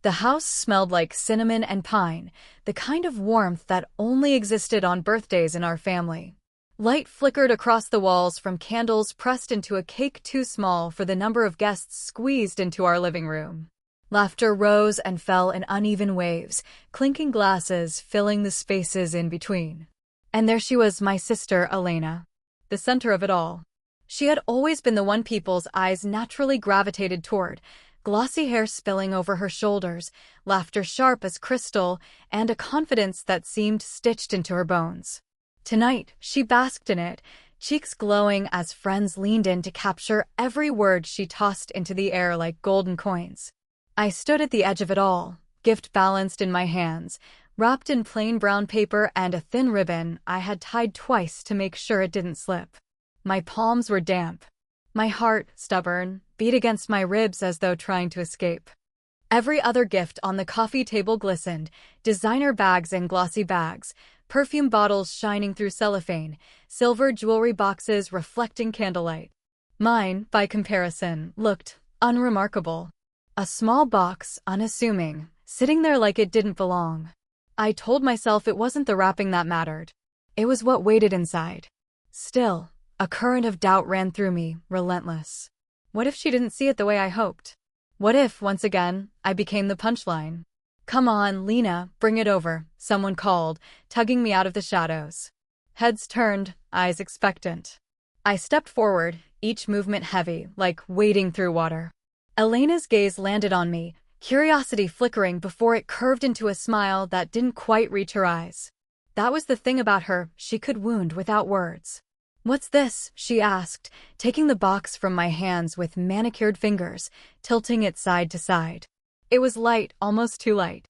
The house smelled like cinnamon and pine, the kind of warmth that only existed on birthdays in our family. Light flickered across the walls from candles pressed into a cake too small for the number of guests squeezed into our living room. Laughter rose and fell in uneven waves, clinking glasses filling the spaces in between. And there she was, my sister, Elena, the center of it all. She had always been the one people's eyes naturally gravitated toward, glossy hair spilling over her shoulders, laughter sharp as crystal, and a confidence that seemed stitched into her bones. Tonight, she basked in it, cheeks glowing as friends leaned in to capture every word she tossed into the air like golden coins. I stood at the edge of it all, gift balanced in my hands, wrapped in plain brown paper and a thin ribbon I had tied twice to make sure it didn't slip. My palms were damp. My heart, stubborn, beat against my ribs as though trying to escape. Every other gift on the coffee table glistened, designer bags in glossy bags, perfume bottles shining through cellophane, silver jewelry boxes reflecting candlelight. Mine, by comparison, looked unremarkable. A small box, unassuming, sitting there like it didn't belong. I told myself it wasn't the wrapping that mattered. It was what waited inside. Still, a current of doubt ran through me, relentless. What if she didn't see it the way I hoped? What if, once again, I became the punchline? "Come on, Lena, bring it over," someone called, tugging me out of the shadows. Heads turned, eyes expectant. I stepped forward, each movement heavy, like wading through water. Elena's gaze landed on me, curiosity flickering before it curved into a smile that didn't quite reach her eyes. That was the thing about her, she could wound without words. "What's this?" she asked, taking the box from my hands with manicured fingers, tilting it side to side. It was light, almost too light.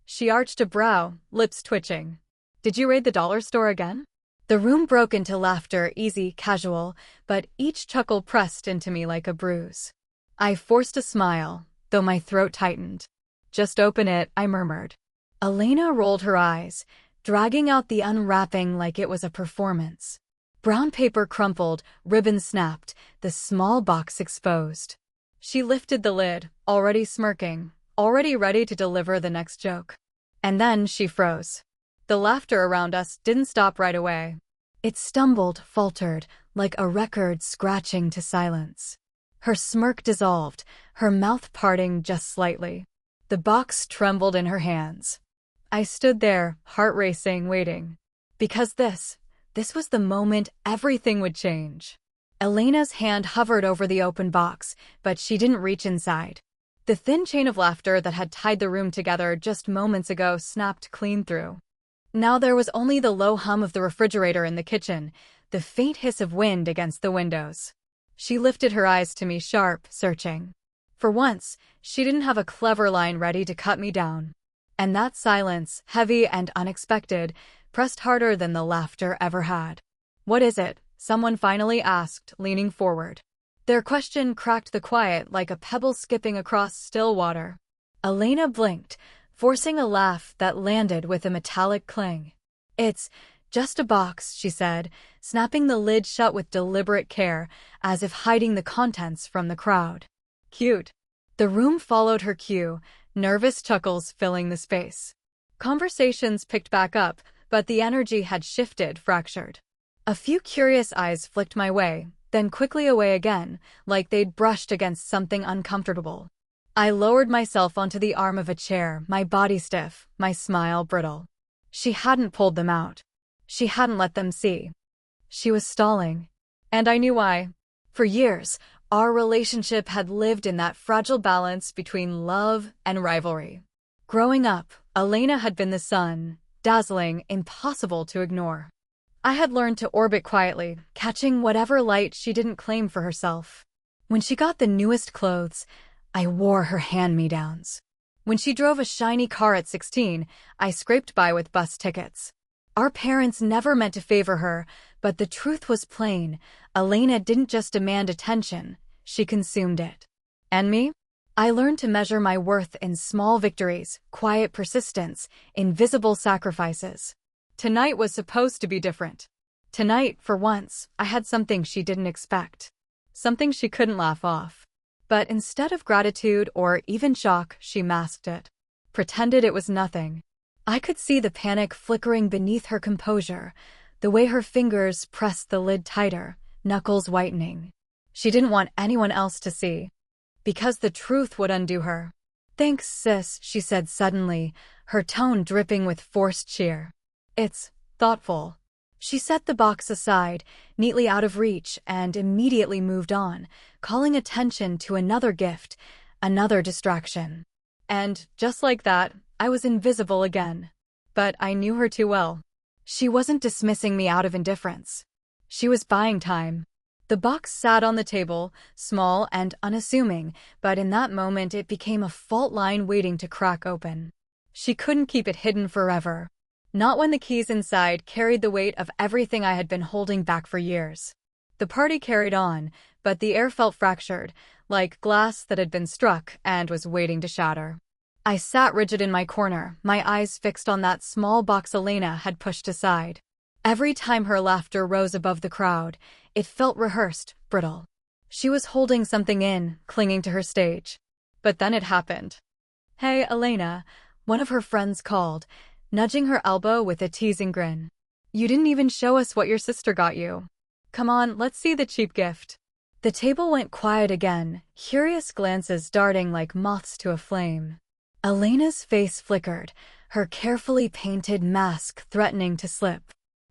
She arched a brow, lips twitching. "Did you raid the dollar store again?" The room broke into laughter, easy, casual, but each chuckle pressed into me like a bruise. I forced a smile, though my throat tightened. "Just open it," I murmured. Elena rolled her eyes, dragging out the unwrapping like it was a performance. Brown paper crumpled, ribbons snapped, the small box exposed. She lifted the lid, already smirking, already ready to deliver the next joke. And then she froze. The laughter around us didn't stop right away. It stumbled, faltered, like a record scratching to silence. Her smirk dissolved, her mouth parting just slightly. The box trembled in her hands. I stood there, heart racing, waiting. Because this was the moment everything would change. Elena's hand hovered over the open box, but she didn't reach inside. The thin chain of laughter that had tied the room together just moments ago snapped clean through. Now there was only the low hum of the refrigerator in the kitchen, the faint hiss of wind against the windows. She lifted her eyes to me, sharp, searching. For once, she didn't have a clever line ready to cut me down. And that silence, heavy and unexpected, pressed harder than the laughter ever had. "What is it?" someone finally asked, leaning forward. Their question cracked the quiet like a pebble skipping across still water. Elena blinked, forcing a laugh that landed with a metallic clang. "It's just a box," she said, snapping the lid shut with deliberate care, as if hiding the contents from the crowd. "Cute." The room followed her cue, nervous chuckles filling the space. Conversations picked back up, but the energy had shifted, fractured. A few curious eyes flicked my way, then quickly away again, like they'd brushed against something uncomfortable. I lowered myself onto the arm of a chair, my body stiff, my smile brittle. She hadn't pulled them out. She hadn't let them see. She was stalling. And I knew why. For years, our relationship had lived in that fragile balance between love and rivalry. Growing up, Elena had been the sun, dazzling, impossible to ignore. I had learned to orbit quietly, catching whatever light she didn't claim for herself. When she got the newest clothes, I wore her hand-me-downs. When she drove a shiny car at 16, I scraped by with bus tickets. Our parents never meant to favor her, but the truth was plain. Elena didn't just demand attention, she consumed it. And me? I learned to measure my worth in small victories, quiet persistence, invisible sacrifices. Tonight was supposed to be different. Tonight, for once, I had something she didn't expect. Something she couldn't laugh off. But instead of gratitude or even shock, she masked it. Pretended it was nothing. I could see the panic flickering beneath her composure, the way her fingers pressed the lid tighter, knuckles whitening. She didn't want anyone else to see, because the truth would undo her. "Thanks, sis," she said suddenly, her tone dripping with forced cheer. "It's thoughtful." She set the box aside, neatly out of reach, and immediately moved on, calling attention to another gift, another distraction. And, just like that, I was invisible again. But I knew her too well. She wasn't dismissing me out of indifference. She was buying time. The box sat on the table, small and unassuming, but in that moment it became a fault line waiting to crack open. She couldn't keep it hidden forever. Not when the keys inside carried the weight of everything I had been holding back for years. The party carried on, but the air felt fractured, like glass that had been struck and was waiting to shatter. I sat rigid in my corner, my eyes fixed on that small box Elena had pushed aside. Every time her laughter rose above the crowd, it felt rehearsed, brittle. She was holding something in, clinging to her stage. But then it happened. "Hey, Elena," one of her friends called, nudging her elbow with a teasing grin. "You didn't even show us what your sister got you. Come on, let's see the cheap gift." The table went quiet again, curious glances darting like moths to a flame. Elena's face flickered, her carefully painted mask threatening to slip.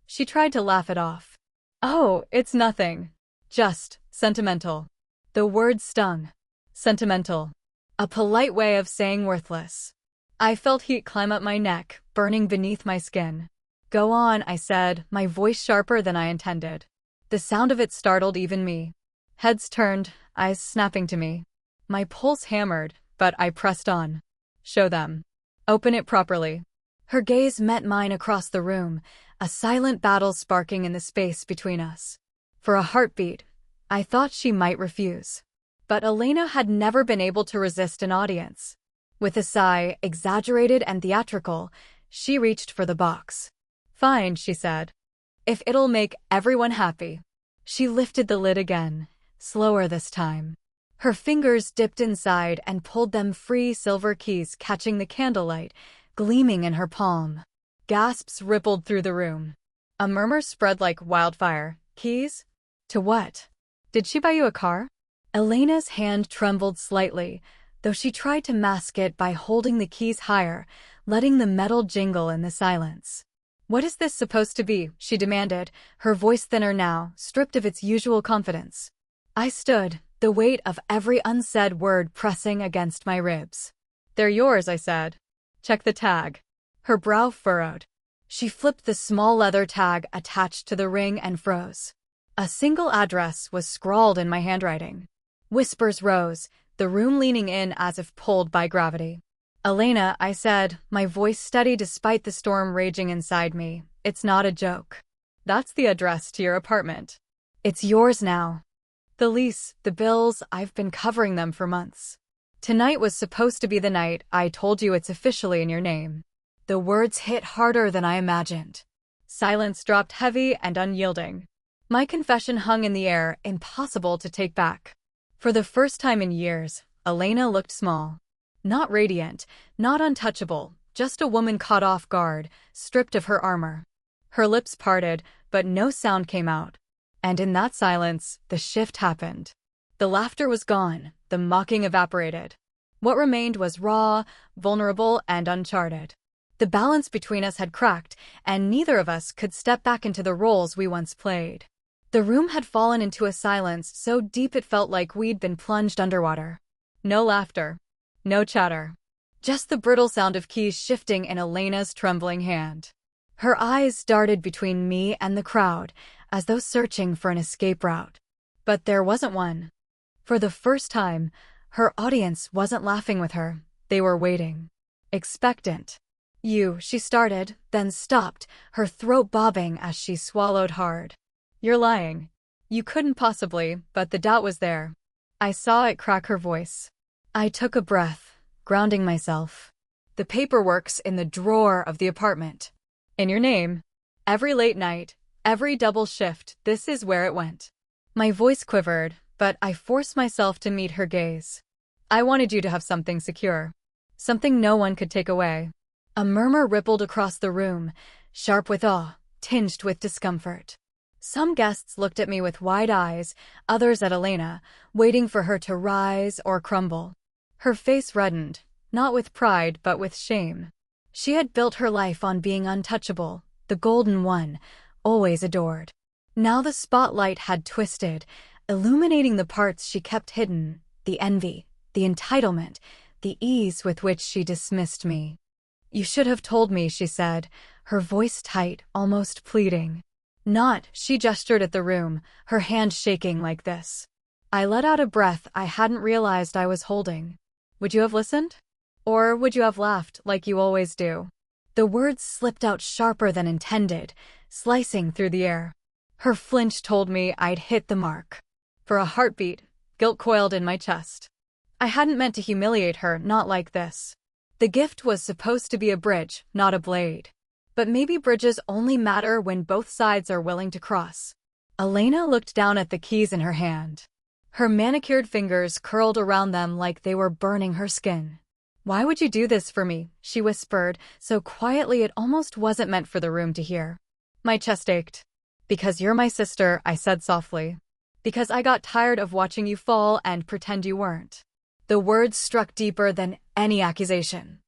She tried to laugh it off. "Oh, it's nothing. Just sentimental." The word stung. Sentimental. A polite way of saying worthless. I felt heat climb up my neck, burning beneath my skin. "Go on," I said, my voice sharper than I intended. The sound of it startled even me. Heads turned, eyes snapping to me. My pulse hammered, but I pressed on. "Show them. Open it properly." Her gaze met mine across the room, a silent battle sparking in the space between us. For a heartbeat, I thought she might refuse. But Elena had never been able to resist an audience. With a sigh, exaggerated and theatrical, she reached for the box. "Fine," she said. "If it'll make everyone happy." She lifted the lid again, slower this time. Her fingers dipped inside and pulled them free, silver keys catching the candlelight, gleaming in her palm. Gasps rippled through the room. A murmur spread like wildfire. "Keys? To what? Did she buy you a car?" Elena's hand trembled slightly, though she tried to mask it by holding the keys higher, letting the metal jingle in the silence. "What is this supposed to be?" she demanded, her voice thinner now, stripped of its usual confidence. I stood, the weight of every unsaid word pressing against my ribs. "They're yours," I said. "Check the tag." Her brow furrowed. She flipped the small leather tag attached to the ring and froze. A single address was scrawled in my handwriting. Whispers rose, the room leaning in as if pulled by gravity. "Elena," I said, my voice steady despite the storm raging inside me, "it's not a joke. That's the address to your apartment. It's yours now. The lease, the bills, I've been covering them for months. Tonight was supposed to be the night I told you it's officially in your name." The words hit harder than I imagined. Silence dropped heavy and unyielding. My confession hung in the air, impossible to take back. For the first time in years, Elena looked small. Not radiant, not untouchable, just a woman caught off guard, stripped of her armor. Her lips parted, but no sound came out. And in that silence, the shift happened. The laughter was gone, the mocking evaporated. What remained was raw, vulnerable, and uncharted. The balance between us had cracked, and neither of us could step back into the roles we once played. The room had fallen into a silence so deep it felt like we'd been plunged underwater. No laughter. No chatter. Just the brittle sound of keys shifting in Elena's trembling hand. Her eyes darted between me and the crowd, as though searching for an escape route. But there wasn't one. For the first time, her audience wasn't laughing with her. They were waiting. Expectant. She started, then stopped, her throat bobbing as she swallowed hard. "You're lying. You couldn't possibly," but the doubt was there. I saw it crack her voice. I took a breath, grounding myself. "The paperwork's in the drawer of the apartment. In your name. Every late night, every double shift, this is where it went." My voice quivered, but I forced myself to meet her gaze. I wanted you to have something secure. Something no one could take away. A murmur rippled across the room, sharp with awe, tinged with discomfort. Some guests looked at me with wide eyes, others at Elena, waiting for her to rise or crumble. Her face reddened, not with pride but with shame. She had built her life on being untouchable, the golden one, always adored. Now the spotlight had twisted, illuminating the parts she kept hidden, the envy, the entitlement, the ease with which she dismissed me. "You should have told me," she said, her voice tight, almost pleading. "Not," she gestured at the room, her hand shaking like this. I let out a breath I hadn't realized I was holding. "Would you have listened? Or would you have laughed, like you always do?" The words slipped out sharper than intended, slicing through the air. Her flinch told me I'd hit the mark. For a heartbeat, guilt coiled in my chest. I hadn't meant to humiliate her, not like this. The gift was supposed to be a bridge, not a blade. But maybe bridges only matter when both sides are willing to cross. Elena looked down at the keys in her hand. Her manicured fingers curled around them like they were burning her skin. "Why would you do this for me?" she whispered, so quietly it almost wasn't meant for the room to hear. My chest ached. "Because you're my sister," I said softly. "Because I got tired of watching you fall and pretend you weren't." The words struck deeper than any accusation.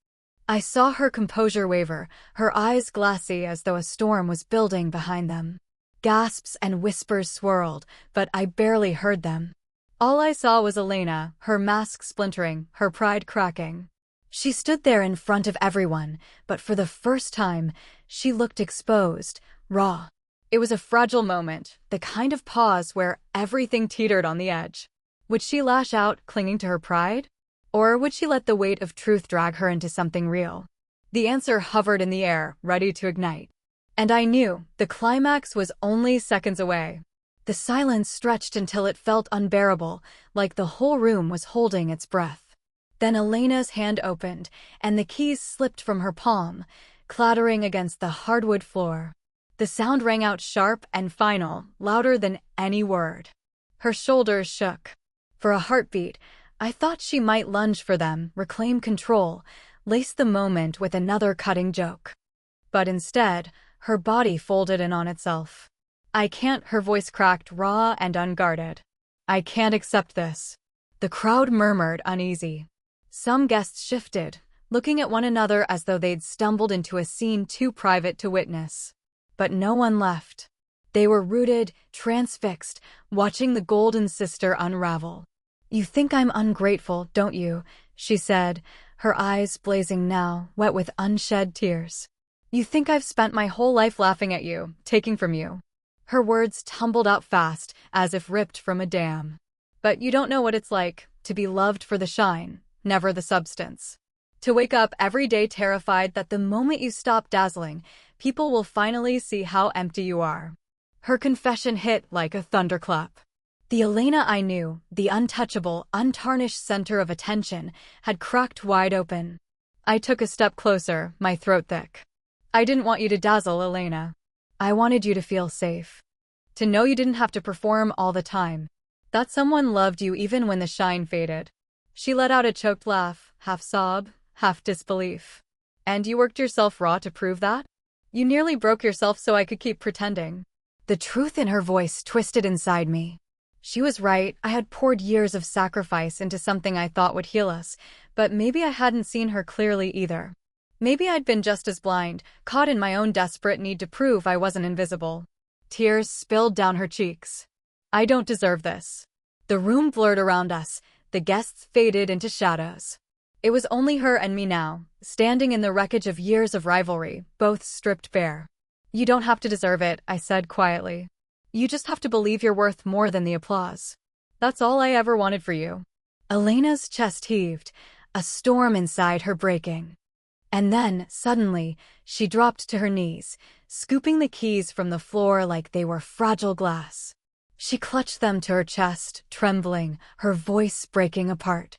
I saw her composure waver, her eyes glassy as though a storm was building behind them. Gasps and whispers swirled, but I barely heard them. All I saw was Elena, her mask splintering, her pride cracking. She stood there in front of everyone, but for the first time, she looked exposed, raw. It was a fragile moment, the kind of pause where everything teetered on the edge. Would she lash out, clinging to her pride? Or would she let the weight of truth drag her into something real? The answer hovered in the air, ready to ignite. And I knew the climax was only seconds away. The silence stretched until it felt unbearable, like the whole room was holding its breath. Then Elena's hand opened, and the keys slipped from her palm, clattering against the hardwood floor. The sound rang out sharp and final, louder than any word. Her shoulders shook. For a heartbeat, I thought she might lunge for them, reclaim control, lace the moment with another cutting joke. But instead, her body folded in on itself. "I can't," her voice cracked, raw and unguarded. "I can't accept this." The crowd murmured, uneasy. Some guests shifted, looking at one another as though they'd stumbled into a scene too private to witness. But no one left. They were rooted, transfixed, watching the golden sister unravel. "You think I'm ungrateful, don't you?" she said, her eyes blazing now, wet with unshed tears. "You think I've spent my whole life laughing at you, taking from you." Her words tumbled out fast, as if ripped from a dam. "But you don't know what it's like, to be loved for the shine, never the substance. To wake up every day terrified that the moment you stop dazzling, people will finally see how empty you are." Her confession hit like a thunderclap. The Elena I knew, the untouchable, untarnished center of attention, had cracked wide open. I took a step closer, my throat thick. "I didn't want you to dazzle, Elena. I wanted you to feel safe. To know you didn't have to perform all the time. That someone loved you even when the shine faded." She let out a choked laugh, half sob, half disbelief. "And you worked yourself raw to prove that? You nearly broke yourself so I could keep pretending." The truth in her voice twisted inside me. She was right, I had poured years of sacrifice into something I thought would heal us, but maybe I hadn't seen her clearly either. Maybe I'd been just as blind, caught in my own desperate need to prove I wasn't invisible. Tears spilled down her cheeks. "I don't deserve this." The room blurred around us, the guests faded into shadows. It was only her and me now, standing in the wreckage of years of rivalry, both stripped bare. "You don't have to deserve it," I said quietly. "You just have to believe you're worth more than the applause. That's all I ever wanted for you." Elena's chest heaved, a storm inside her breaking. And then, suddenly, she dropped to her knees, scooping the keys from the floor like they were fragile glass. She clutched them to her chest, trembling, her voice breaking apart.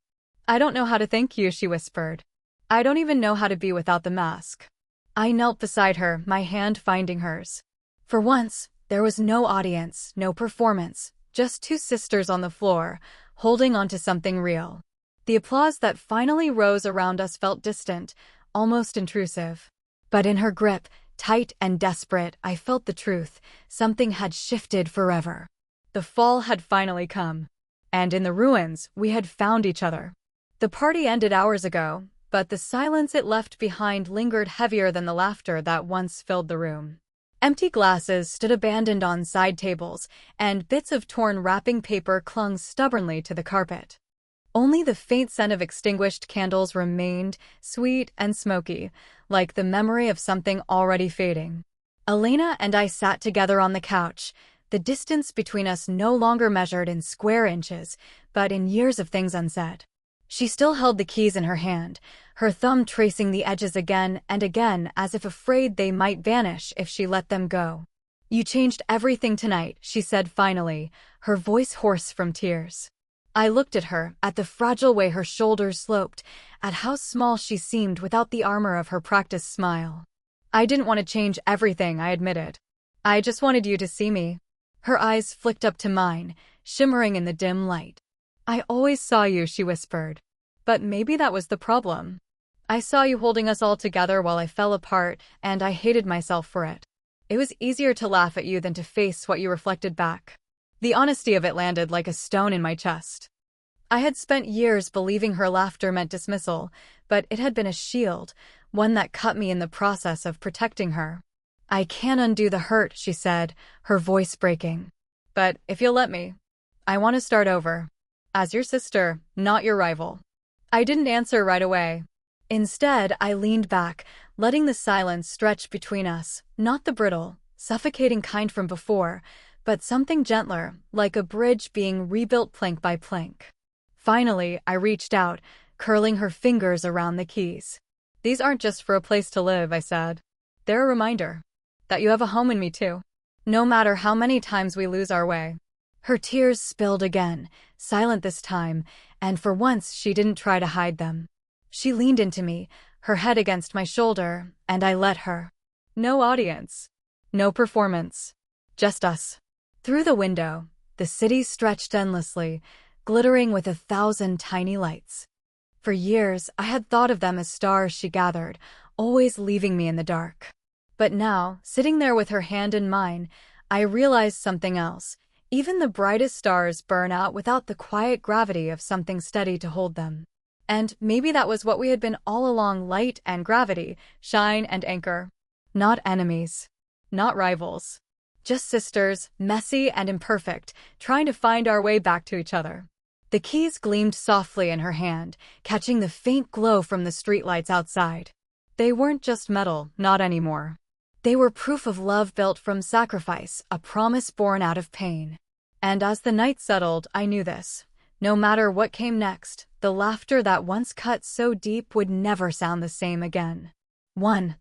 "I don't know how to thank you," she whispered. "I don't even know how to be without the mask." I knelt beside her, my hand finding hers. For once, there was no audience, no performance, Just two sisters on the floor, holding onto something real. The applause that finally rose around us felt distant, almost intrusive. But in her grip, tight and desperate, I felt the truth. Something had shifted forever. The fall had finally come. And in the ruins, we had found each other. The party ended hours ago, but the silence it left behind lingered heavier than the laughter that once filled the room. Empty glasses stood abandoned on side tables, and bits of torn wrapping paper clung stubbornly to the carpet. Only the faint scent of extinguished candles remained, sweet and smoky, like the memory of something already fading. Elena and I sat together on the couch, the distance between us no longer measured in square inches, but in years of things unsaid. She still held the keys in her hand, her thumb tracing the edges again and again as if afraid they might vanish if she let them go. "You changed everything tonight," she said finally, her voice hoarse from tears. I looked at her, at the fragile way her shoulders sloped, at how small she seemed without the armor of her practiced smile. "I didn't want to change everything," I admitted. "I just wanted you to see me." Her eyes flicked up to mine, shimmering in the dim light. "I always saw you," she whispered. "But maybe that was the problem. I saw you holding us all together while I fell apart, and I hated myself for it. It was easier to laugh at you than to face what you reflected back." The honesty of it landed like a stone in my chest. I had spent years believing her laughter meant dismissal, but it had been a shield, one that cut me in the process of protecting her. "I can't undo the hurt," she said, her voice breaking. "But if you'll let me, I want to start over. As your sister, not your rival." I didn't answer right away. Instead, I leaned back, letting the silence stretch between us, not the brittle, suffocating kind from before, but something gentler, like a bridge being rebuilt plank by plank. Finally, I reached out, curling her fingers around the keys. "These aren't just for a place to live," I said. "They're a reminder that you have a home in me too, no matter how many times we lose our way." Her tears spilled again, silent this time, and for once she didn't try to hide them. She leaned into me, her head against my shoulder, and I let her. No audience. No performance. Just us. Through the window, the city stretched endlessly, glittering with 1,000 tiny lights. For years, I had thought of them as stars she gathered, always leaving me in the dark. But now, sitting there with her hand in mine, I realized something else. Even the brightest stars burn out without the quiet gravity of something steady to hold them. And maybe that was what we had been all along: light and gravity, shine and anchor. Not enemies. Not rivals. Just sisters, messy and imperfect, trying to find our way back to each other. The keys gleamed softly in her hand, catching the faint glow from the streetlights outside. They weren't just metal, not anymore. They were proof of love built from sacrifice, a promise born out of pain. And as the night settled, I knew this. No matter what came next, the laughter that once cut so deep would never sound the same again. 1.